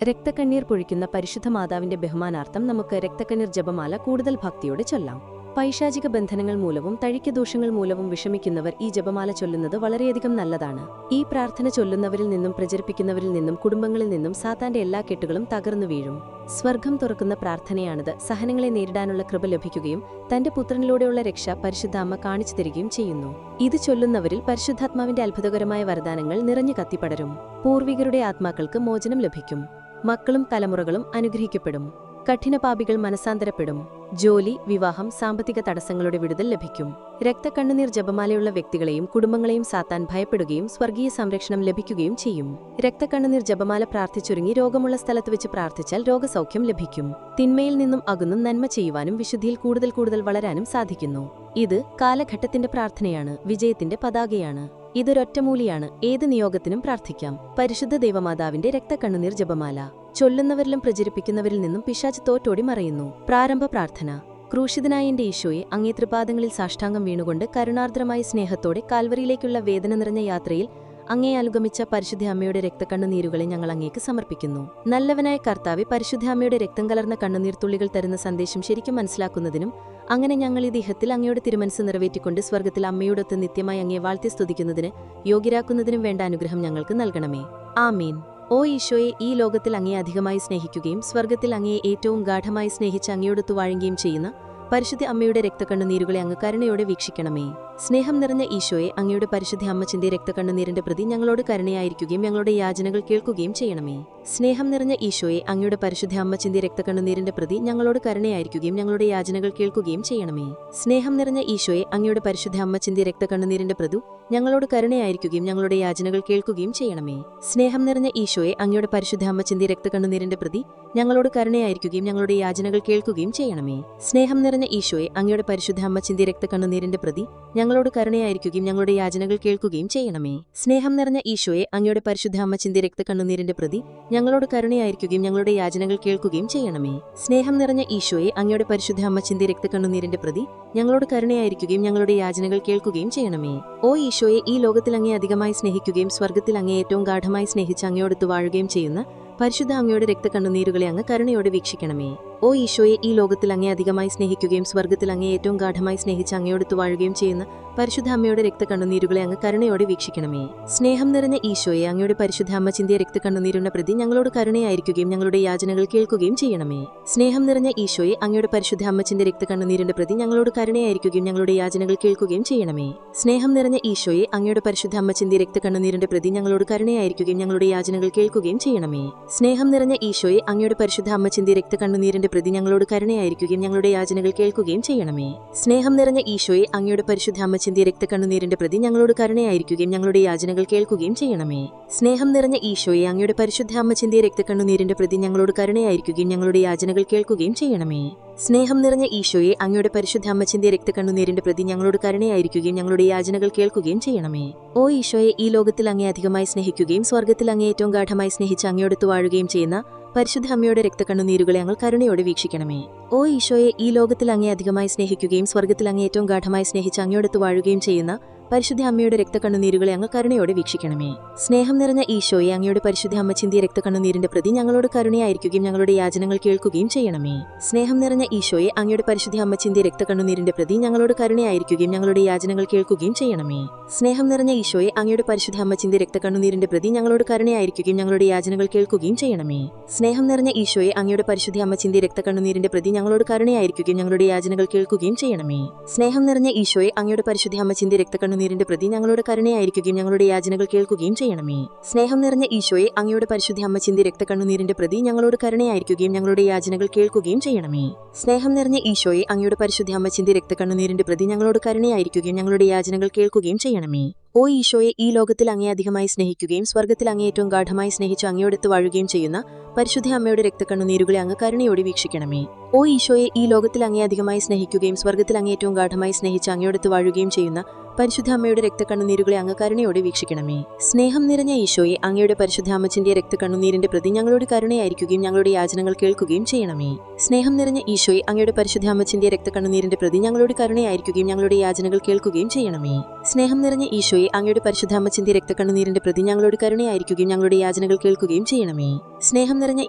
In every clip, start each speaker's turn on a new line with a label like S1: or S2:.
S1: രക്തക്കണ്ണീർ പൊഴിക്കുന്ന പരിശുദ്ധ മാതാവിന്റെ ബഹുമാനാർത്ഥം നമുക്ക് രക്തക്കണ്ണീർ ജപമാല കൂടുതൽ ഭക്തിയോടെ ചൊല്ലാം. പൈശാചിക ബന്ധനങ്ങൾ മൂലവും തഴിക്കദോഷങ്ങൾ മൂലവും വിഷമിക്കുന്നവർ ഈ ജപമാല ചൊല്ലുന്നത് വളരെയധികം നല്ലതാണ്. ഈ പ്രാർത്ഥന ചൊല്ലുന്നവരിൽ നിന്നും പ്രചരിപ്പിക്കുന്നവരിൽ നിന്നും കുടുംബങ്ങളിൽ നിന്നും സാത്താന്റെ എല്ലാ കെട്ടുകളും തകർന്നു വീഴും. സ്വർഗം തുറക്കുന്ന പ്രാർത്ഥനയാണിത്. സഹനങ്ങളെ നേരിടാനുള്ള കൃപ ലഭിക്കുകയും തന്റെ പുത്രനിലൂടെയുള്ള രക്ഷ പരിശുദ്ധ അമ്മ കാണിച്ചു തരികയും ചെയ്യുന്നു. ഇത് ചൊല്ലുന്നവരിൽ പരിശുദ്ധാത്മാവിന്റെ അത്ഭുതകരമായ വരദാനങ്ങൾ നിറഞ്ഞു കത്തിപ്പടരും. പൂർവികരുടെ ആത്മാക്കൾക്ക് മോചനം ലഭിക്കും. മക്കളും തലമുറകളും അനുഗ്രഹിക്കപ്പെടും. കഠിനപാപികൾ മനസാന്തരപ്പെടും. ജോലി, വിവാഹം, സാമ്പത്തിക തടസ്സങ്ങളുടെ വിടുതൽ ലഭിക്കും. രക്തക്കണ്ണുനീർ ജപമാലയുള്ള വ്യക്തികളെയും കുടുംബങ്ങളെയും സാത്താൻ ഭയപ്പെടുകയും സ്വർഗീയ സംരക്ഷണം ലഭിക്കുകയും ചെയ്യും. രക്തക്കണ്ണുനീർ ജപമാല പ്രാർത്ഥിച്ചൊരുങ്ങി രോഗമുള്ള സ്ഥലത്ത് വെച്ച് പ്രാർത്ഥിച്ചാൽ രോഗസൗഖ്യം ലഭിക്കും. തിന്മയിൽ നിന്നും അകന്നും നന്മ ചെയ്യുവാനും വിശുദ്ധിയിൽ കൂടുതൽ വളരാനും സാധിക്കുന്നു. ഇത് കാലഘട്ടത്തിന്റെ പ്രാർത്ഥനയാണ്. വിജയത്തിന്റെ പതാകയാണ്. ഇതൊരൊറ്റമൂലിയാണ്. ഏത് നിയോഗത്തിനും പ്രാർത്ഥിക്കാം. പരിശുദ്ധ ദൈവമാതാവിന്റെ രക്തക്കണ്ണുനീർ ജപമാല ചൊല്ലുന്നവരിലും പ്രചരിപ്പിക്കുന്നവരിൽ നിന്നും പിശാച് തോറ്റോടി മറയുന്നു. പ്രാരംഭ പ്രാർത്ഥന. ക്രൂശിതനായ എന്റെ ഈശോയെ, അങ്ങേ തൃപാദങ്ങളിൽ സാഷ്ടാംഗം വീണുകൊണ്ട് കരുണാർദ്രമായ സ്നേഹത്തോടെ കാൽവരിയിലേക്കുള്ള വേദന നിറഞ്ഞ യാത്രയിൽ അങ്ങേ അനുഗമിച്ച പരിശുദ്ധ അമ്മയുടെ രക്തക്കണ്ണുനീരുകളെ ഞങ്ങൾ അങ്ങേക്ക് സമർപ്പിക്കുന്നു. നല്ലവനായ കർത്താവെ, പരിശുദ്ധ അമ്മയുടെ രക്തം കലർന്ന കണ്ണുനീർത്തുള്ളികൾ തരുന്ന സന്ദേശം ശരിക്കും മനസ്സിലാക്കുന്നതിനും അങ്ങനെ ഞങ്ങൾ ഈ ദേഹത്തിൽ അങ്ങയുടെ തിരുമനസ് നിറവേറ്റിക്കൊണ്ട് സ്വർഗത്തിൽ അമ്മയോടൊത്ത് നിത്യമായി അങ്ങേ വാഴ്ത്തി സ്തുതിക്കുന്നതിന് യോഗ്യരാക്കുന്നതിനും വേണ്ട അനുഗ്രഹം ഞങ്ങൾക്ക് നൽകണമേ. ആമീൻ. ഓ ഈശോയെ, ഈ ലോകത്തിൽ അങ്ങയെ അധികമായി സ്നേഹിക്കുകയും സ്വർഗത്തിൽ അങ്ങയെ ഏറ്റവും ഗാഠമായി സ്നേഹിച്ച് അങ്ങയോടൊത്തു വാഴുകയും ചെയ്യുന്ന പരിശുദ്ധ അമ്മയുടെ രക്തക്കണ്ണുനീരുകളെ അങ്ങ് കരുണയോടെ വീക്ഷിക്കണമേ. സ്നേഹം നിറഞ്ഞ ഈശോയെ, അങ്ങയുടെ പരിശുദ്ധ അമ്മച്ചിന്റെ രക്തക്കണ്ണുനീരിന്റെ പ്രതി ഞങ്ങളോട് കരുണയായിരിക്കുകയും ഞങ്ങളുടെ യാചനകൾ കേൾക്കുകയും ചെയ്യണമേ. സ്നേഹം നിറഞ്ഞ ഈശോയെ, അങ്ങയുടെ പരിശുദ്ധ അമ്മച്ചിന്റെ രക്തക്കണ്ണുനീരിന്റെ പ്രതി ഞങ്ങളോട് കരുണയായിരിക്കുകയും ഞങ്ങളുടെ യാചനകൾ കേൾക്കുകയും ചെയ്യണമേ. സ്നേഹം നിറഞ്ഞ ഈശോയെ, അങ്ങയുടെ പരിശുദ്ധ അമ്മച്ചിന്റെ രക്തക്കണ്ണുനീരിന്റെ പ്രതി ഞങ്ങളോട് കരുണയായിരിക്കുകയും ഞങ്ങളുടെ യാചനകൾ കേൾക്കുകയും ചെയ്യണമേ. സ്നേഹം നിറഞ്ഞ ഈശോയെ, അങ്ങയുടെ പരിശുദ്ധ അമ്മച്ചിന്റെ രക്തക്കണ്ണുനീരിന്റെ പ്രതി ഞങ്ങളോട് കരുണയായിരിക്കുകയും ഞങ്ങളുടെ യാചനകൾ കേൾക്കുകയും ചെയ്യണമേ. സ്നേഹം നിറഞ്ഞ ഈശോയെ, അങ്ങയുടെ പരിശുദ്ധ അമ്മച്ചിന്റെ രക്തക്കണ്ണുനീരിന്റെ പ്രതി ഞങ്ങളോട് കരുണയായിരിക്കുകയും ഞങ്ങളുടെ യാചനകൾ കേൾക്കുകയും ചെയ്യണമേ. സ്നേഹം നിറഞ്ഞ ഈശോയെ, അങ്ങയുടെ പരിശുദ്ധ അമ്മച്ചിന്റെ രക്തക്കണ്ണുനീരിന്റെ പ്രതി ഞങ്ങളോട് കരുണയായിരിക്കുകയും ഞങ്ങളുടെ യാചനകൾ കേൾക്കുകയും ചെയ്യണമേ. സ്നേഹം നിറഞ്ഞ ഈശോയെ, അങ്ങയുടെ പരിശുദ്ധ അമ്മച്ചിന്റെ രക്തക്കണ്ണുനീരിന്റെ പ്രതി ഞങ്ങളോട് കരുണയായിരിക്കുകയും ഞങ്ങളുടെ യാചനകൾ കേൾക്കുകയും ചെയ്യണമേ. ഓ ഈശോയെ, ഈ ലോകത്തിൽ അങ്ങയെ അധികമായി സ്നേഹിക്കുകയും സ്വർഗത്തിൽ അങ്ങയെ ഏറ്റവും ഗാഠമായി സ്നേഹിച്ച് അങ്ങയോടൊത്ത് വാഴുകയും ചെയ്യുന്ന പരിശുദ്ധ അങ്ങയുടെ രക്തക്കണ്ണുനീരുകളെ അങ്ങ് കരുണയോടെ വീക്ഷിക്കണമേ. ഓ ഈശോയെ, ഈ ലോകത്തിൽ അങ്ങയെ അധികമായി സ്നേഹിക്കുകയും സ്വർഗത്തിൽ അങ്ങയെ ഏറ്റവും ഗാഠമായി സ്നേഹിച്ച് അങ്ങയോടൊത്ത് വാഴുകയും ചെയ്യുന്ന പരിശുദ്ധ അമ്മയുടെ രക്തക്കണ്ണുനീരുകളെ അങ്ങ് കരുണയോടെ വീക്ഷിക്കണമേ. സ്നേഹം നിറഞ്ഞ ഈശോയെ, അങ്ങയുടെ പരിശുദ്ധ അമ്മച്ചിന്റെ രക്തക്കണ്ണുനീരിന്റെ പ്രതി ഞങ്ങളോട് കരുണയായിരിക്കുകയും ഞങ്ങളുടെ യാചനകൾ കേൾക്കുകയും ചെയ്യണമേ. സ്നേഹം നിറഞ്ഞ ഈശോയെ, അങ്ങയുടെ പരിശുദ്ധ അമ്മച്ചിന്റെ രക്തക്കണ്ണുനീരിന്റെ പ്രതി ഞങ്ങളോട് കരുണയായിരിക്കുകയും ഞങ്ങളുടെ യാചനകൾ കേൾക്കുകയും ചെയ്യണമേ. സ്നേഹം നിറഞ്ഞ ഈശോയെ, അങ്ങയുടെ പരിശുദ്ധ അമ്മച്ചിന്റെ രക്തക്കണ്ണുനീരിന്റെ പ്രതി ഞങ്ങളോട് കരുണയായിരിക്കുകയും ഞങ്ങളുടെ യാചനകൾ കേൾക്കുകയും ചെയ്യണമേ. സ്നേഹം നിറഞ്ഞ ഈശോയെ, അങ്ങയുടെ പരിശുദ്ധ അമ്മച്ചിന്റെ രക്തക്കണ്ണുനീരിന്റെ പ്രതി ഞങ്ങളോട് കരുണയായിരിക്കുകയും ഞങ്ങളുടെ യാചനകൾ കേൾക്കുകയും ചെയ്യണമേ. സ്നേഹം നിറഞ്ഞ ഈശോയെ, അങ്ങയുടെ പരിശുദ്ധ അമ്മച്ചിന്റെ രക്തക്കണ്ണുനീരിന്റെ പ്രതി ഞങ്ങളോട് കരുണയായിരിക്കുകയും ഞങ്ങളുടെ യാചനകൾ കേൾക്കുകയും ചെയ്യണമേ. സ്നേഹം നിറഞ്ഞ ഈശോയെ, അങ്ങയുടെ പരിശുദ്ധ അമ്മച്ചിന്റെ രക്തക്കണ്ണുനീരിന്റെ പ്രതി ഞങ്ങളോട് കരുണയായിരിക്കുകയും ഞങ്ങളുടെ യാചനകൾ കേൾക്കുകയും ചെയ്യണമേ. സ്നേഹം നിറഞ്ഞ ഈശോയെ, അങ്ങയുടെ പരിശുദ്ധ അമ്മച്ചിന്റെ രക്തക്കണ്ണുനീരിന്റെ പ്രതി ഞങ്ങളോട് കരുണയായിരിക്കുകയും ഞങ്ങളുടെ യാചനകൾ കേൾക്കുകയും ചെയ്യണമേ. ഓ ഈശോയെ, ഈ ലോകത്തിൽ അങ്ങയെ അധികമായി സ്നേഹിക്കുകയും സ്വർഗത്തിൽ അങ്ങയെ ഏറ്റവും ഗാഠമായി സ്നേഹിച്ച് അങ്ങയോടൊത്ത് വാഴുകയും ചെയ്യുന്ന പരിശുദ്ധ അമ്മയുടെ രക്തക്കണ്ണുനീരുകളെ ഞങ്ങൾ കരുണയോടെ വീക്ഷിക്കണമേ. ഓ ഈശോയെ, ഈ ലോകത്തിൽ അങ്ങയെ അധികമായി സ്നേഹിക്കുകയും സ്വർഗത്തിൽ അങ്ങയെ ഏറ്റവും ഗാഠമായി സ്നേഹിച്ച് അങ്ങയോടൊത്ത് വാഴുകയും ചെയ്യുന്ന പരിശുദ്ധ അമ്മയുടെ രക്തക്കണ്ണുനീരുകളെ അങ്ങ് കരുണയോടെ വീക്ഷിക്കണമേ. സ്നേഹം നിറഞ്ഞ ഈശോയെ, അങ്ങയുടെ പരിശുദ്ധ അമ്മച്ചിന്റെ രക്തക്കണ്ണുനീരിന്റെ പ്രതി ഞങ്ങളോട് കരുണയായിരിക്കുകയും ഞങ്ങളുടെ യാചനകൾ കേൾക്കുകയും ചെയ്യണമേ. സ്നേഹം നിറഞ്ഞ ഈശോയെ, അങ്ങയുടെ പരിശുദ്ധ അമ്മച്ചിന്റെ രക്തക്കണ്ണുനീരിന്റെ പ്രതി ഞങ്ങളോട് കരുണയായിരിക്കുകയും ഞങ്ങളുടെ യാചനകൾ കേൾക്കുകയും ചെയ്യണമേ. സ്നേഹം നിറഞ്ഞ ഈശോയെ, അങ്ങയുടെ പരിശുദ്ധ അമ്മച്ചിന്റെ രക്തക്കണ്ണുനീരിന്റെ പ്രതി ഞങ്ങളോട് കരുണയായിരിക്കുകയും ഞങ്ങളുടെ യാചനകൾ കേൾക്കുകയും ചെയ്യണമേ. സ്നേഹം നിറഞ്ഞ ഈശോയെ, അങ്ങയുടെ പരിശുദ്ധ അമ്മച്ചിന്റെ രക്തക്കണ്ണുനീരിന്റെ പ്രതി ഞങ്ങളോട് കരുണയായിരിക്കുകയും ഞങ്ങളുടെ യാചനകൾ കേൾക്കുകയും ചെയ്യണമേ. സ്നേഹം നിറഞ്ഞ ഈശോയെ, അങ്ങയുടെ പരിശുദ്ധ അമ്മച്ചിന്റെ രക്തക്കണ്ണുനീരിന്റെ പ്രതി ഞങ്ങളോട് കരുണയായിരിക്കുകയും ഞങ്ങളുടെ യാചനകൾ കേൾക്കുകയും ചെയ്യണമേ. സ്നേഹം നിറഞ്ഞ ഈശോയെ, അങ്ങയുടെ പരിശുദ്ധ അമ്മച്ചിന്റെ രക്തക്കണ്ണുനീരിന്റെ പ്രതി ഞങ്ങളോട് കരുണയായിരിക്കുകയും ഞങ്ങളുടെ യാചനകൾ കേൾക്കുകയും ചെയ്യണമേ. സ്നേഹം നിറഞ്ഞ ഈശോയെ, അങ്ങയുടെ പരിശുദ്ധ അമ്മച്ചിന്റെ രക്തക്കണ്ണുനീരിന്റെ പ്രതി ഞങ്ങളോട് കരുണയായിരിക്കുകയും ഞങ്ങളുടെ യാചനകൾ കേൾക്കുകയും ചെയ്യണമേ. ഓ ഈശോയെ, ഈ ലോകത്തിൽ അങ്ങയെ അധികമായി സ്നേഹിക്കുകയും സ്വർഗത്തിൽ അങ്ങയെ ഏറ്റവും ഗാഠമായി സ്നേഹിച്ച് അങ്ങയോടൊത്ത് വാഴുകയും ചെയ്യുന്ന പരിശുദ്ധ അമ്മയുടെ രക്തക്കണ്ണുനീരുകളെ അങ്ങ് കരുണയോടെ വീക്ഷിക്കണമേ. ഓ ഈശോയെ, ഈ ലോകത്തിൽ അങ്ങയെ അധികമായി സ്നേഹിക്കുകയും സ്വർഗത്തിൽ അങ്ങയെ ഏറ്റവും ഗാഠമായി സ്നേഹിച്ച് അങ്ങയോടൊത്ത് വാഴുകയും ചെയ്യുന്ന പരിശുദ്ധ അമ്മയുടെ രക്തക്കണ്ണുനീരുകളെ അങ്ങ് കരുണയോടെ വീക്ഷിക്കണമേ. സ്നേഹം നിറഞ്ഞ ഈശോയെ, അങ്ങയുടെ പരിശുദ്ധ അമ്മച്ചിന്റെ രക്തക്കണ്ണുനീരിന്റെ പ്രതി ഞങ്ങളോട് കരുണയായിരിക്കുകയും ഞങ്ങളുടെ യാചനകൾ കേൾക്കുകയും ചെയ്യണമേ. സ്നേഹം നിറഞ്ഞ ഈശോയെ, അങ്ങയുടെ പരിശുദ്ധ അമ്മച്ചിന്റെ രക്തക്കണ്ണുനീരിന്റെ പ്രതി ഞങ്ങളോട് കരുണയായിരിക്കുകയും ഞങ്ങളുടെ യാചനകൾ കേൾക്കുകയും ചെയ്യണമേ. സ്നേഹം നിറഞ്ഞ ഈശോയെ, അങ്ങയുടെ പരിശുദ്ധ അമ്മച്ചിന്റെ രക്തക്കണ്ണുനീരിന്റെ പ്രതി ഞങ്ങളോട് കരുണയായിരിക്കുകയും ഞങ്ങളുടെ യാചനകൾ കേൾക്കുകയും ചെയ്യണമേ.
S2: സ്നേഹം നിറഞ്ഞ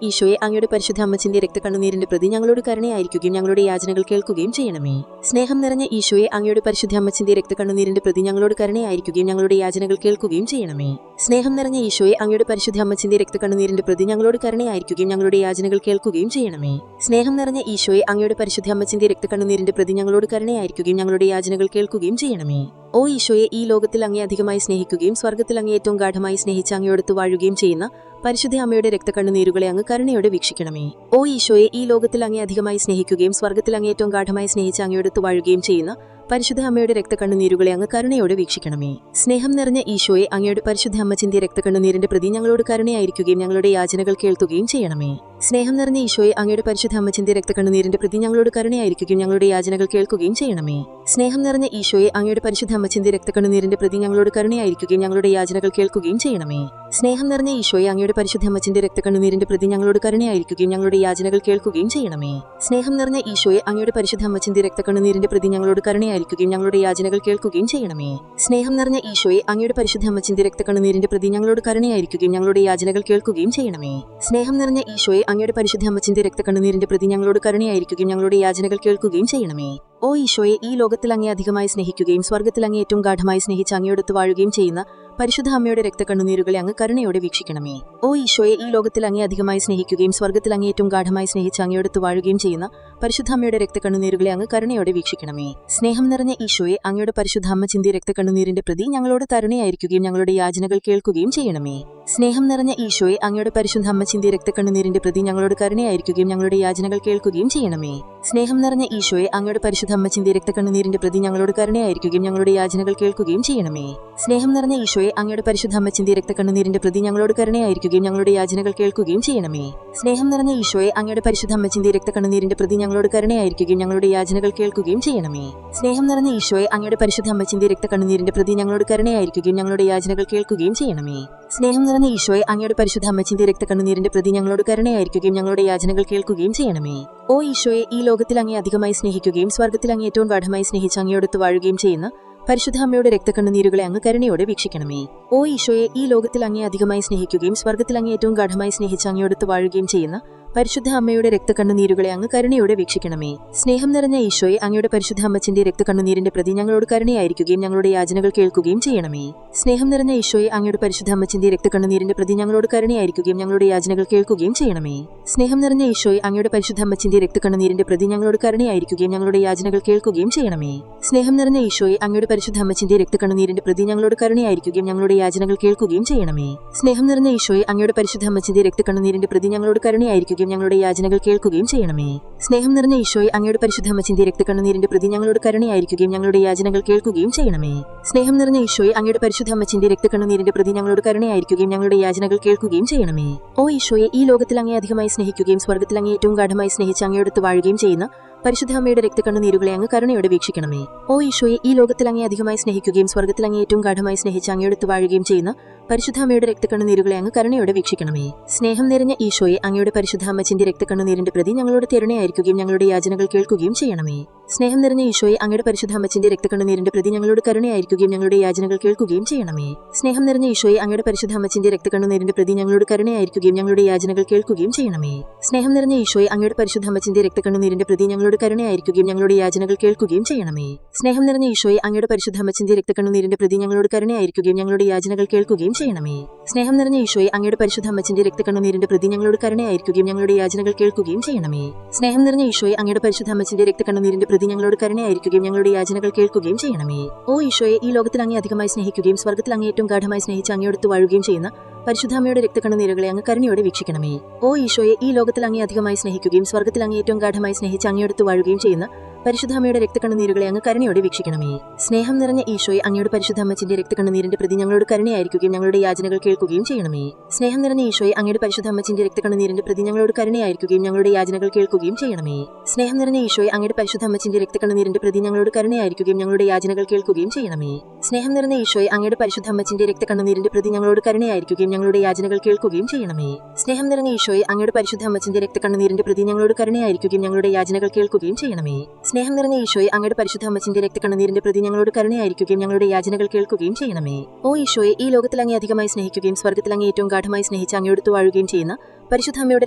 S2: ഈശോയെ, അങ്ങയുടെ പരിശുദ്ധ അമ്മച്ചിന്റെ രക്തക്കണ്ണുനീരിന്റെ പ്രതി ഞങ്ങളോട് കരുണയായിരിക്കുകയും ഞങ്ങളുടെ യാചനകൾ കേൾക്കുകയും ചെയ്യണമേ. സ്നേഹം നിറഞ്ഞ ഈശോയെ, അങ്ങയുടെ പരിശുദ്ധ അമ്മച്ചിന്റെ രക്തക്കണ്ണുനീരിന്റെ പ്രതി ഞങ്ങളോട് കരുണയായിരിക്കുകയും ഞങ്ങളുടെ യാചനകൾ കേൾക്കുകയും ചെയ്യണമേ. സ്നേഹം നിറഞ്ഞ ഈശോയെ, അങ്ങയുടെ പരിശുദ്ധ അമ്മച്ചിന്റെ രക്തക്കണ്ണുനീരിന്റെ പ്രതി ഞങ്ങളോട് കരുണയായിരിക്കുകയും ഞങ്ങളുടെ യാചനകൾ കേൾക്കുകയും ചെയ്യണമേ. സ്നേഹം നിറഞ്ഞ ഈശോയെ, അങ്ങയുടെ പരിശുദ്ധ അമ്മച്ചിന്റെ രക്തക്കണ്ണുനീരിന്റെ പ്രതി ഞങ്ങളോട് കരുണയായിരിക്കുകയും ഞങ്ങളുടെ യാചനകൾ കേൾക്കുകയും ചെയ്യണമേ. ഓ ഈശോയെ, ഈ ലോകത്തിൽ അങ്ങേ അധികമായി സ്നേഹിക്കുകയും സ്വർഗ്ഗത്തിൽ അങ്ങേ ഏറ്റവും ഗാഠമായി സ്നേഹിച്ച് അങ്ങയോടൊത്ത് വാഴുകയും ചെയ്യുന്ന പരിശുദ്ധ അമ്മയുടെ രക്തക്കണ്ണുനീരുകളെ അങ്ങ് കരുണയോടെ വീക്ഷിക്കണമേ. ഓ ഈശോയെ, ഈ ലോകത്തിൽ അങ്ങേ അധികമായി സ്നേഹിക്കുകയും സ്വർഗ്ഗത്തിൽ അങ്ങേ ഏറ്റവും ഗാഠമായി സ്നേഹിച്ച് അങ്ങയോടൊത്ത് വാഴുകയും ചെയ്യുന്ന പരിശുദ്ധ അമ്മയുടെ രക്തക്കണ്ണുനീരുകളെ അങ്ങ് കരുണയോടെ വീക്ഷിക്കണമേ. സ്നേഹം നിറഞ്ഞ ഈശോയെ, അങ്ങയുടെ പരിശുദ്ധ അമ്മച്ചിന്റെ രക്തക്കണ്ണുനീരിന്റെ പ്രതി ഞങ്ങളോട് കരുണയായിരിക്കുകയും ഞങ്ങളുടെ യാചനകൾ കേൾക്കുകയും ചെയ്യണമേ. സ്നേഹം നിറഞ്ഞ ഈശോയെ, അങ്ങയുടെ പരിശുദ്ധ അമ്മച്ചിന്റെ രക്തക്കണ്ണുനീരിന്റെ പ്രതി ഞങ്ങളോട് കരുണയായിരിക്കുകയും ഞങ്ങളുടെ യാചനകൾ കേൾക്കുകയും ചെയ്യണമേ. സ്നേഹം നിറഞ്ഞ ഈശോയെ, അങ്ങയുടെ പരിശുദ്ധ അമ്മച്ചിന്റെ രക്തക്കണ്ണുനീരിന്റെ പ്രതി ഞങ്ങളോട് കരുണയായിരിക്കുകയും ഞങ്ങളുടെ യാചനകൾ കേൾക്കുകയും ചെയ്യണമേ. സ്നേഹം നിറഞ്ഞ ഈശോയെ, അങ്ങയുടെ പരിശുദ്ധ അമ്മച്ചിന്റെ രക്തക്കണ്ണുനീരിന്റെ പ്രതി ഞങ്ങളോട് കരുണയായിരിക്കുകയും ഞങ്ങളുടെ യാചനകൾ കേൾക്കുകയും ചെയ്യണമേ. സ്നേഹം നിറഞ്ഞ ഈശോയെ, അങ്ങയുടെ പരിശുദ്ധ അമ്മച്ചിന്റെ രക്തക്കണ്ണുനീരിന്റെ പ്രതി ഞങ്ങളോട് കരുണയായിരിക്കുകയും ഞങ്ങളുടെ യാചനകൾ കേൾക്കുകയും ചെയ്യണമേ. സ്നേഹം നിറഞ്ഞ ഈശോയെ, അങ്ങയുടെ പരിശുദ്ധ അമ്മച്ചിന്റെ രക്തക്കണ്ണുനീരിന്റെ പ്രതി ഞങ്ങളോട് കരുണയായിരിക്കുകയും ഞങ്ങളുടെ യാചനകൾ കേൾക്കുകയും ചെയ്യണമേ. സ്നേഹം നിറഞ്ഞ ഈശോയെ, അങ്ങയുടെ പരിശുദ്ധ അമ്മച്ചിന്റെ രക്തക്കണ്ണുനീരിന്റെ പ്രതി ഞങ്ങളോട് കരുണയായിരിക്കുകയും ഞങ്ങളുടെ യാചനകൾ കേൾക്കുകയും ചെയ്യണമേ. ഓ ഈശോയെ, ഈ ലോകത്തിൽ അങ്ങേ അധികമായി സ്നേഹിക്കുകയും സ്വർഗ്ഗത്തിൽ അങ്ങേ ഏറ്റവും ഗാഠമായി സ്നേഹിച്ച് അങ്ങയോടൊത്ത് വാഴുകയും ചെയ്യുന്ന പരിശുദ്ധ അമ്മയുടെ രക്തക്കണ്ണുനീരുകളെ അങ്ങ് കരുണയോടെ വീക്ഷിക്കണമേ. ഓ ഈശോയെ, ഈ ലോകത്തിൽ അങ്ങേ അധികമായി സ്നേഹിക്കുകയും സ്വർഗ്ഗത്തിൽ അങ്ങേ ഏറ്റവും ഗാഠമായി സ്നേഹിച്ച് അങ്ങയോടൊത്ത് വാഴുകയും ചെയ്യുന്ന പരിശുദ്ധ അമ്മയുടെ രക്തക്കണ്ണുനീരുകളെ അങ്ങ് കരുണയോടെ വീക്ഷിക്കണമേ. സ്നേഹം നിറഞ്ഞ ഈശോയെ, അങ്ങയുടെ പരിശുദ്ധ അമ്മച്ചിന്റെ രക്തക്കണ്ണുനീരിന്റെ പ്രതി ഞങ്ങളോട് കരുണയായിരിക്കുകയും ഞങ്ങളുടെ യാചനകൾ കേൾക്കുകയും ചെയ്യണമേ. സ്നേഹം നിറഞ്ഞ ഈശോയെ, അങ്ങയുടെ പരിശുദ്ധ അമ്മച്ചിന്റെ രക്തക്കണ്ണുനീരിന്റെ പ്രതി ഞങ്ങളോട് കരുണയായിരിക്കുകയും ഞങ്ങളുടെ യാചനകൾ കേൾക്കുകയും ചെയ്യണമേ. സ്നേഹം നിറഞ്ഞ ഈശോയെ, അങ്ങയുടെ പരിശുദ്ധ അമ്മച്ചിന്റെ രക്തക്കണ്ണുനീരിന്റെ പ്രതി ഞങ്ങളോട് കരുണയായിരിക്കുകയും ഞങ്ങളുടെ യാചനകൾ കേൾക്കുകയും ചെയ്യണമേ. സ്നേഹം നിറഞ്ഞ ഈശോയെ, അങ്ങയുടെ പരിശുദ്ധ അമ്മച്ചിന്റെ രക്തക്കണ്ണുനീരിന്റെ പ്രതി ഞങ്ങളോട് കരുണയായിരിക്കുകയും ഞങ്ങളുടെ യാചനകൾ കേൾക്കുകയും ചെയ്യണമേ. സ്നേഹം നിറഞ്ഞ ഈശോയെ, അങ്ങയുടെ പരിശുദ്ധ അമ്മച്ചിന്റെ രക്തക്കണ്ണുനീരിന്റെ പ്രതി ഞങ്ങളോട് കരുണയായിരിക്കുകയും ഞങ്ങളുടെ യാചനകൾ കേൾക്കുകയും ചെയ്യണമേ. സ്നേഹം നിറഞ്ഞ ഈശോയെ, അങ്ങയുടെ പരിശുദ്ധ അമ്മച്ചിന്റെ രക്തക്കണ്ണുനീരിന്റെ പ്രതി ഞങ്ങളോട് കരുണയായിരിക്കുകയും ഞങ്ങളുടെ യാചനകൾ കേൾക്കുകയും ചെയ്യണമേ. സ്നേഹം നിറഞ്ഞ ഈശോയെ, അങ്ങയുടെ പരിശുദ്ധ അമ്മച്ചിന്റെ രക്തക്കണ്ണുനീരിന്റെ പ്രതി ഞങ്ങളോട് കരുണയായിരിക്കുകയും ഞങ്ങളുടെ യാചനകൾ കേൾക്കുകയും ചെയ്യണമേ. ഓ ഈശോയെ, ഈ ലോകത്തിൽ അങ്ങേ അധികമായി സ്നേഹിക്കുകയും സ്വർഗ്ഗത്തിൽ അങ്ങേ ഏറ്റവും ഗാഠമായി സ്നേഹിച്ച് അങ്ങയോടൊത്ത് വാഴുകയും ചെയ്യുന്ന പരിശുദ്ധ അമ്മയുടെ രക്തക്കണ്ണുനീരുകളെ അങ്ങ് കരുണയോടെ വീക്ഷിക്കണമേ. ഓ ഈശോയെ, ഈ ലോകത്തിൽ അങ്ങേ അധികമായി സ്നേഹിക്കുകയും സ്വർഗ്ഗത്തിൽ അങ്ങേ ഏറ്റവും ഗാഠമായി സ്നേഹിച്ച് അങ്ങയോടൊത്ത് വാഴുകയും ചെയ്യുന്ന പരിശുദ്ധ അമ്മയുടെ രക്തക്കണ്ണുനീരുകളെ അങ്ങ് കരുണയോടെ വീക്ഷിക്കണമേ. സ്നേഹം നിറഞ്ഞ ഈശോയെ, അങ്ങയുടെ പരിശുദ്ധ അമ്മച്ചിന്റെ രക്തക്കണ്ണുനീരിന്റെ പ്രതി ഞങ്ങളോട് കരുണയായിരിക്കുകയും ഞങ്ങളുടെ യാചനകൾ കേൾക്കുകയും ചെയ്യണമേ. സ്നേഹം നിറഞ്ഞ ഈശോയെ, അങ്ങയുടെ പരിശുദ്ധ അമ്മച്ചിന്റെ രക്തക്കണ്ണുനീരിന്റെ പ്രതി ഞങ്ങളോട് കരുണയായിരിക്കുകയും ഞങ്ങളുടെ യാചനകൾ കേൾക്കുകയും ചെയ്യണമേ. സ്നേഹം നിറഞ്ഞ ഈശോയെ, അങ്ങയുടെ പരിശുദ്ധ അമ്മച്ചിന്റെ രക്തക്കണ്ണുനീരിന്റെ പ്രതി ഞങ്ങളോട് കരുണയായിരിക്കുകയും ഞങ്ങളുടെ യാചനകൾ കേൾക്കുകയും ചെയ്യണമേ. സ്നേഹം നിറഞ്ഞ ഈശോയെ, അങ്ങയുടെ പരിശുദ്ധ അമ്മച്ചിന്റെ രക്തക്കണ്ണുനീരിന്റെ പ്രതി ഞങ്ങളോട് കരുണയായിരിക്കുകയും ഞങ്ങളുടെ യാചനകൾ കേൾക്കുകയും ചെയ്യണമേ. സ്നേഹം നിറഞ്ഞ ഈശോയെ, അങ്ങയുടെ പരിശുദ്ധ അമ്മച്ചിന്റെ രക്തക്കണ്ണുനീരിന്റെ പ്രതി ഞങ്ങളോട് കരുണയായിരിക്കുകയും ഞങ്ങളുടെ യാചനകൾ കേൾക്കുകയും ചെയ്യണമേ. സ്നേഹം നിറഞ്ഞ ഈശോയെ, അങ്ങയുടെ പരിശുദ്ധ അമ്മച്ചിന്റെ രക്തക്കണ്ണുനീരിന്റെ പ്രതി ഞങ്ങളോട് കരുണയായിരിക്കുകയും ഞങ്ങളുടെ യാചനകൾ കേൾക്കുകയും ചെയ്യണമേ. സ്നേഹം നിറഞ്ഞ ഈശോയെ, അങ്ങയുടെ പരിശുദ്ധ അമ്മച്ചിന്റെ രക്തക്കണ്ണുനീരിന്റെ പ്രതി ഞങ്ങളോട് കരുണയായിരിക്കുകയും ഞങ്ങളുടെ യാചനകൾ കേൾക്കുകയും ചെയ്യണമേ. ഓ ഈശോയെ, ഈ ലോകത്തിൽ അങ്ങേ അധികമായി സ്നേഹിക്കുകയും സ്വർഗ്ഗത്തിൽ അങ്ങേ ഏറ്റവും ഗാഠമായി സ്നേഹിച്ച് അങ്ങയോടൊത്ത് വാഴുകയും ചെയ്യുന്ന പരിശുദ്ധ അമ്മയുടെ രക്തക്കണ്ണുനീരുകളെ അങ്ങ് കരുണയോടെ വീക്ഷിക്കണമേ. ഓ ഈശോയെ, ഈ ലോകത്തിൽ അങ്ങേ അധികമായി സ്നേഹിക്കുകയും സ്വർഗ്ഗത്തിൽ അങ്ങേ ഏറ്റവും ഗാഠമായി സ്നേഹിച്ച് അങ്ങയോടൊത്ത് വാഴുകയും ചെയ്യുന്ന പരിശുദ്ധ അമ്മയുടെ രക്തക്കണ്ണുനീരുകളെ അങ്ങ് കരുണയോടെ വീക്ഷിക്കണമേ. സ്നേഹം നിറഞ്ഞ ഈശോയെ, അങ്ങയുടെ പരിശുദ്ധ അമ്മച്ചിന്റെ രക്തക്കണ്ണുനീരിന്റെ പ്രതി ഞങ്ങളോട് കരുണയായിരിക്കുകയും ഞങ്ങളുടെ യാചനകൾ കേൾക്കുകയും ചെയ്യണമേ. സ്നേഹം നിറഞ്ഞ ഈശോയെ, അങ്ങയുടെ പരിശുദ്ധ അമ്മച്ചിന്റെ രക്തക്കണ്ണുനീരിന്റെ പ്രതി ഞങ്ങളോട് കരുണയായിരിക്കുകയും ഞങ്ങളുടെ യാചനകൾ കേൾക്കുകയും ചെയ്യണമേ. സ്നേഹം നിറഞ്ഞ ഈശോയെ, അങ്ങയുടെ പരിശുദ്ധ അമ്മച്ചിന്റെ രക്തക്കണ്ണുനീരിന്റെ പ്രതി ഞങ്ങളോട് കരുണയായിരിക്കുകയും ഞങ്ങളുടെ യാചനകൾ കേൾക്കുകയും ചെയ്യണമേ. സ്നേഹം നിറഞ്ഞ ഈശോയെ, അങ്ങയുടെ പരിശുദ്ധ അമ്മച്ചിന്റെ രക്തക്കണ്ണുനീരിന്റെ പ്രതി ഞങ്ങളോട് കരുണയായിരിക്കുകയും ഞങ്ങളുടെ യാചനകൾ കേൾക്കുകയും ചെയ്യണമേ. സ്നേഹം നിറഞ്ഞ ഈശോയെ, അങ്ങയുടെ പരിശുദ്ധ അമ്മച്ചിന്റെ രക്തക്കണ്ണുനീരിന്റെ പ്രതി ഞങ്ങളോട് കരുണയായിരിക്കുകയും ഞങ്ങളുടെ യാചനകൾ കേൾക്കുകയും ചെയ്യണമേ. സ്നേഹം നിറഞ്ഞ ഈശോയെ, അങ്ങയുടെ പരിശുദ്ധ അമ്മച്ചിന്റെ രക്തക്കണ്ണുനീരിന്റെ പ്രതി ഞങ്ങളോട് കരുണയായിരിക്കുകയും ഞങ്ങളുടെ യാചനകൾ കേൾക്കുകയും ചെയ്യണമേ. സ്നേഹം നിറഞ്ഞ ഈശോയെ, അങ്ങയുടെ പരിശുദ്ധ അമ്മച്ചിന്റെ രക്തക്കണ്ണുനീരിന്റെ പ്രതി ഞങ്ങളോട് കരുണയായിരിക്കുകയും ഞങ്ങളുടെ യാചനകൾ കേൾക്കുകയും ചെയ്യണമേ. ഓ ഈശോയെ, ഈ ലോകത്തിൽ അങ്ങേ അധികമായി സ്നേഹിക്കുകയും സ്വർഗ്ഗത്തിൽ അങ്ങേ ഏറ്റവും ഗാഠമായി സ്നേഹിച്ച് അങ്ങയോടൊത്ത് വാഴുകയും ചെയ്യുന്ന പരിശുദ്ധ അമ്മയുടെ രക്തക്കണ്ണുനീരുകളെ അങ്ങ് കരുണയോടെ വീക്ഷിക്കണമേ. ഓ ഈശോയെ, ഈ ലോകത്തിൽ അങ്ങേ അധികമായി സ്നേഹിക്കുകയും സ്വർഗ്ഗത്തിൽ അങ്ങേ ഏറ്റവും ഗാഠമായി സ്നേഹിച്ച് അങ്ങയോടൊത്ത് വാഴുകയും ചെയ്യുന്ന പരിശുദ്ധ അമ്മയുടെ രക്തക്കണ്ണുനീരുകളെ അങ്ങ് കരുണയോടെ വീക്ഷിക്കണമേ. സ്നേഹം നിറഞ്ഞ ഈശോയെ, അങ്ങയുടെ പരിശുദ്ധ അമ്മച്ചിന്റെ രക്തക്കണ്ണുനീരിന്റെ പ്രതി ഞങ്ങളോട് കരുണയായിരിക്കുകയും ഞങ്ങളുടെ യാചനകൾ കേൾക്കുകയും ചെയ്യണമേ. സ്നേഹം നിറഞ്ഞ ഈശോയെ, അങ്ങയുടെ പരിശുദ്ധ അമ്മച്ചിന്റെ രക്തക്കണ്ണുനീരിന്റെ പ്രതി ഞങ്ങളോട് കരുണയായിരിക്കുകയും ഞങ്ങളുടെ യാചനകൾ കേൾക്കുകയും ചെയ്യണമേ. സ്നേഹം നിറഞ്ഞ ഈശോയെ, അങ്ങയുടെ പരിശുദ്ധ അമ്മച്ചിന്റെ രക്തക്കണ്ണുനീരിന്റെ പ്രതി ഞങ്ങളോട് കരുണയായിരിക്കുകയും ഞങ്ങളുടെ യാചനകൾ കേൾക്കുകയും ചെയ്യണമേ. സ്നേഹം നിറഞ്ഞ ഈശോയെ, അങ്ങയുടെ പരിശുദ്ധ അമ്മച്ചിന്റെ രക്തക്കണ്ണുനീരിന്റെ പ്രതി ഞങ്ങളോട് കരുണയായിരിക്കുകയും ഞങ്ങളുടെ യാചനകൾ കേൾക്കുകയും ചെയ്യണമേ. സ്നേഹം നിറഞ്ഞ ഈശോയെ, അങ്ങയുടെ പരിശുദ്ധ അമ്മച്ചിന്റെ രക്തക്കണ്ണുനീരിന്റെ പ്രതി ഞങ്ങളോട് കരുണയായിരിക്കുകയും ഞങ്ങളുടെ യാചനകൾ കേൾക്കുകയും ചെയ്യണമേ. സ്നേഹം നിറഞ്ഞ ഈശോയെ, അങ്ങയുടെ പരിശുദ്ധ അമ്മച്ചിന്റെ രക്തക്കണ്ണുനീരിന്റെ പ്രതി ഞങ്ങളോട് കരുണയായിരിക്കുകയും ഞങ്ങളുടെ യാചനകൾ കേൾക്കുകയും ചെയ്യണമേ. ഓ ഈശോയെ, ഈ ലോകത്തിൽ അങ്ങേ അധികമായി സ്നേഹിക്കുകയും സ്വർഗ്ഗത്തിൽ അങ്ങേ ഏറ്റവും ഗാഠമായി സ്നേഹിച്ച് അങ്ങയോടൊത്ത് വാഴുകയും ചെയ്യുന്ന പരിശുദ്ധാമ്മയുടെ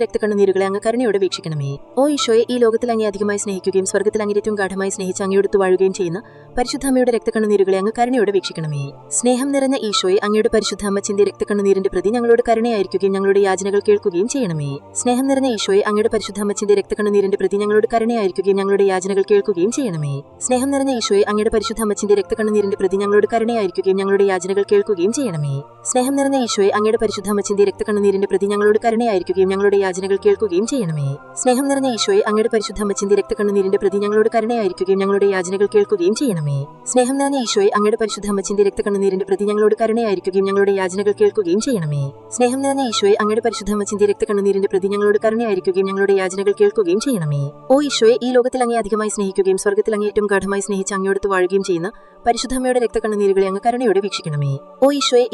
S2: രക്തക്കണ്ണുനീരുകളെ അങ്ങ് കരുണയോടെ വീക്ഷിക്കണമേ. ഓ ഈശോയെ, ഈ ലോകത്തിൽ അങ്ങേ അധികമായി സ്നേഹിക്കുകയും സ്വർഗ്ഗത്തിൽ അങ്ങേ ഏറ്റവും ഗാഠമായി സ്നേഹിച്ച് അങ്ങയോടൊത്ത് വാഴുകയും ചെയ്യുന്ന പരിശുദ്ധാമ്മയുടെ രക്തക്കണ്ണുനീരുകളെ അങ്ങ് കരുണയോടെ വീക്ഷിക്കണമേ. സ്നേഹം നിറഞ്ഞ ഈശോയെ, അങ്ങയുടെ പരിശുദ്ധാമ്മ ചിന്തിയ രക്തക്കണ്ണുനീരിന്റെ പ്രതി ഞങ്ങളോട് കരുണയായിരിക്കുകയും ഞങ്ങളുടെ യാചനകൾ കേൾക്കുകയും ചെയ്യണമേ. സ്നേഹം നിറഞ്ഞ ഈശോയെ, അങ്ങയുടെ പരിശുദ്ധാമ്മ ചിന്തിയ രക്തക്കണ്ണുനീരിന്റെ പ്രതി ഞങ്ങളോട് കരുണയായിരിക്കുകയും ഞങ്ങളുടെ യാചനകൾ കേൾക്കുകയും ചെയ്യണമേ. സ്നേഹം നിറഞ്ഞ ഈശോയെ, അങ്ങയുടെ പരിശുദ്ധാമ്മ ചിന്തിയ രക്തക്കണ്ണുനീരിന്റെ പ്രതി ഞങ്ങളോട് കരുണയായിരിക്കുകയും ഞങ്ങളുടെ യാചനകൾ കേൾക്കുകയും ചെയ്യണമേ. സ്നേഹം നിറഞ്ഞ ഈശോയെ, അങ്ങയുടെ പരിശുദ്ധാമ്മ ചിന്തിയ രക്തക്കണ്ണുനീരിന്റെ പ്രതി ഞങ്ങളോട് കരുണയായിരിക്കുകയും ഞങ്ങളുടെ യാചനകൾ കേൾക്കുകയും ചെയ്യണമേ. സ്നേഹം നിറഞ്ഞ ഈശോയെ, അങ്ങയുടെ പരിശുദ്ധാമ്മ ചിന്തിയ രക്തക്കണ്ണുനീരിന്റെ പ്രതി ഞങ്ങളോട് കരുണയായിരിക്കുകയും ഞങ്ങളുടെ യാചനകൾ കേൾക്കുകയും ചെയ്യണമേ. സ്നേഹം നിറഞ്ഞ ഈശോയെ, അങ്ങയുടെ പരിശുദ്ധാമ്മ ചിന്തിയ രക്തക്കണ്ണുനീരിന്റെ പ്രതി ഞങ്ങളോട് കരുണയായിരിക്കുകയും ഞങ്ങളുടെ യാചനകൾ കേൾക്കുകയും ചെയ്യണമേ. സ്നേഹം നിറഞ്ഞ ഈശോയെ, അങ്ങയുടെ പരിശുദ്ധാമ്മ ചിന്തിയ രക്തക്കണ്ണുനീരിന്റെ പ്രതി ഞങ്ങളോട് കരുണയായിരിക്കുകയും ഞങ്ങളുടെ യാചനകൾ കേൾക്കുകയും ചെയ്യണമേ. ഓ ഈശോയെ, ഈ ലോകത്തിൽ അങ്ങേ അധികമായി സ്നേഹിക്കുകയും സ്വർഗ്ഗത്തിൽ അങ്ങേ ഏറ്റവും ഗാഠമായി സ്നേഹിച്ച് അങ്ങയോടൊത്ത് വാഴുകയും ചെയ്യുന്ന പരിശുദ്ധാമ്മയുടെ രക്തക്കണ്ണുനീരുകളെ അങ്ങ് കരുണയോടെ വീക്ഷിക്കണമേ. ഓ ഈശോയെ,